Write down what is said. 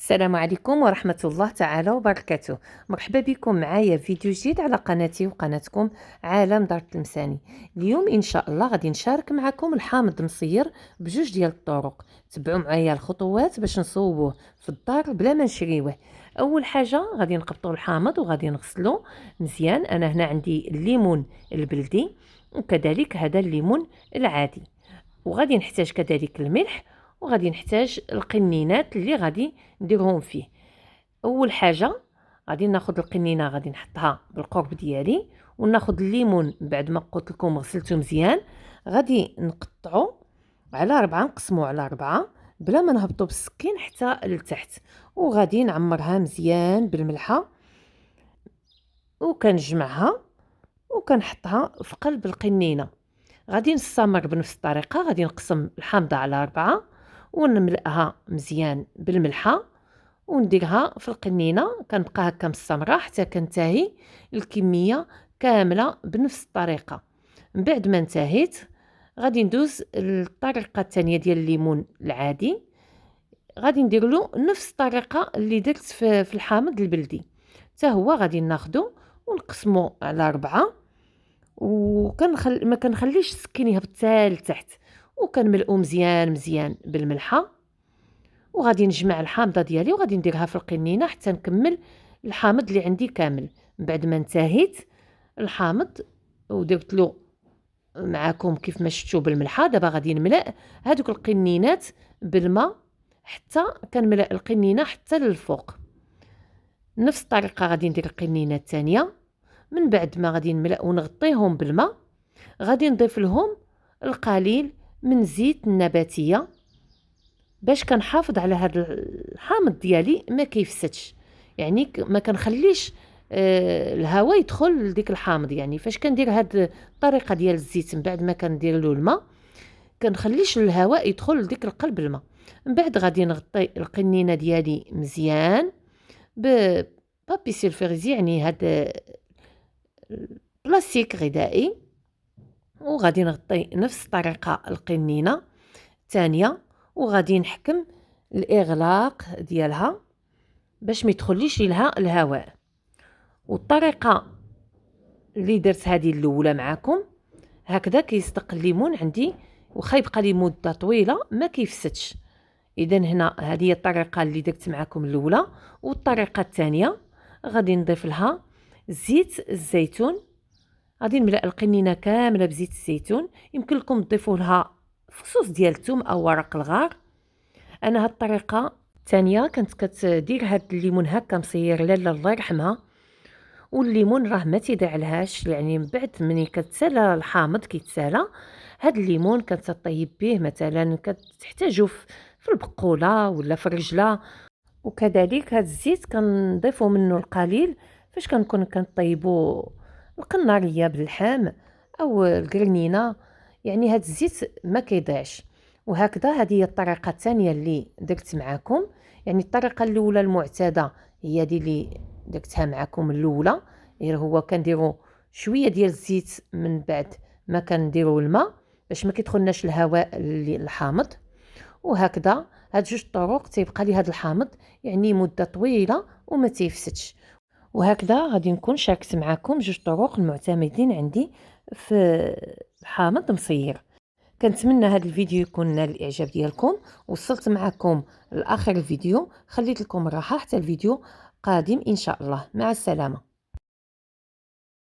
السلام عليكم ورحمة الله تعالى وبركاته. مرحبا بكم معايا في فيديو جديد على قناتي وقناتكم عالم دار التلمساني. اليوم ان شاء الله غادي نشارك معكم الحامض مصير بجوج ديال الطرق. تبعوا معايا الخطوات باش نصوبوه في الدار بلا ما نشريوه. اول حاجه غادي نقبطوا الحامض وغادي نغسلوه مزيان. انا هنا عندي الليمون البلدي وكذلك هذا الليمون العادي، وغادي نحتاج كذلك الملح، وغادي نحتاج القنينات اللي غادي نديرهم فيه. اول حاجه غادي ناخذ القنينه غادي نحطها بالقرب ديالي، وناخذ الليمون بعد ما قلت لكم غسلته مزيان غادي نقطعه على 4، نقسموه على 4 بلا ما نهبطوا بالسكين حتى لتحت، وغادي نعمرها مزيان بالملحه وكنجمعها وكنحطها في قلب القنينه. غادي نستمر بنفس الطريقه، غادي نقسم الحامضه على 4 ونملأها مزيان بالملحه ونديرها في القنينه. كنبقى هكا مستمره حتى كنتهي الكميه كامله بنفس الطريقه. من بعد ما انتهيت غادي ندوز للطريقه الثانيه ديال الليمون العادي، غادي ندير له نفس الطريقه اللي درت في الحامض البلدي، حتى هو غادي ناخذه ونقسمه على 4 ما كنخليش السكين يهبط حتى لتحت، وكنملئو مزيان مزيان بالملحه. وغادي نجمع الحامضه ديالي وغادي نديرها في القنينه حتى نكمل الحامض اللي عندي كامل. من بعد ما انتهيت الحامض ودرت له معاكم كيف ما شفتوا بالملحه، دابا غادي نملأ هذوك القنينات بالماء حتى كنملأ القنينه حتى للفوق. نفس الطريقه غادي ندير القنينه الثانيه. من بعد ما غادي نملأ ونغطيهم بالماء غادي نضيف لهم القليل من زيت النباتيه باش كنحافظ على هذا الحامض ديالي ما كيفسدش، يعني ما كنخليش الهواء يدخل لديك الحامض. يعني فاش كندير هذه الطريقه ديال الزيت من بعد ما كندير له الماء كنخليش الهواء يدخل لديك القلب الماء. من بعد غادي نغطي القنينه ديالي مزيان بابي سيلفيريزي، يعني هذا بلاستيك غذائي، وغادي نغطي نفس الطريقه القنينه الثانيه، وغادي نحكم الاغلاق ديالها باش ما يدخليش لها الهواء. والطريقه اللي درت هذه الاولى معكم هكذا كيصدق الليمون عندي وخا يبقى لي مده طويله ما كيفسدش. اذا هنا هذه هي الطريقه اللي درت معكم الاولى. والطريقه الثانيه غادي نضيف لها زيت الزيتون، غادي نملأ القنينه كامله بزيت الزيتون. يمكن لكم تضيفوا لها فصوص ديال الثوم او ورق الغار. انا هاد الطريقه الثانيه كنت كتدير هاد الليمون هكا مصير لاله الله يرحمها، والليمون راه ما تيضيع لهاش، يعني من بعد ملي كتسالى الحامض كيتسالى هاد الليمون كتطيب به مثلا كتحتاجو في البقوله ولا في الرجله. وكذلك هاد الزيت كنضيفو منه القليل فاش كنكون كنطيبو القناريه باللحم او القرنينه، يعني هاد الزيت ما كيضيعش. وهكذا هذه هي الطريقه الثانيه اللي درت معكم. يعني الطريقه الاولى المعتاده هي دي اللي درتها معكم الاولى، غير هو كنديروا شويه ديال الزيت من بعد ما كنديروا الماء باش ما كيدخلناش الهواء الحامض. وهكذا هاد جوج طرق تيبقى لي هاد الحامض يعني مده طويله وما تيفسدش. وهكذا غادي نكون شاركت معكم جوج طرق المعتمدين عندي في الحامض مصير. كنتمنى هذا الفيديو يكون نال الاعجاب ديالكم. وصلت معكم لاخر الفيديو، خليت لكم الراحه حتى الفيديو قادم ان شاء الله. مع السلامه.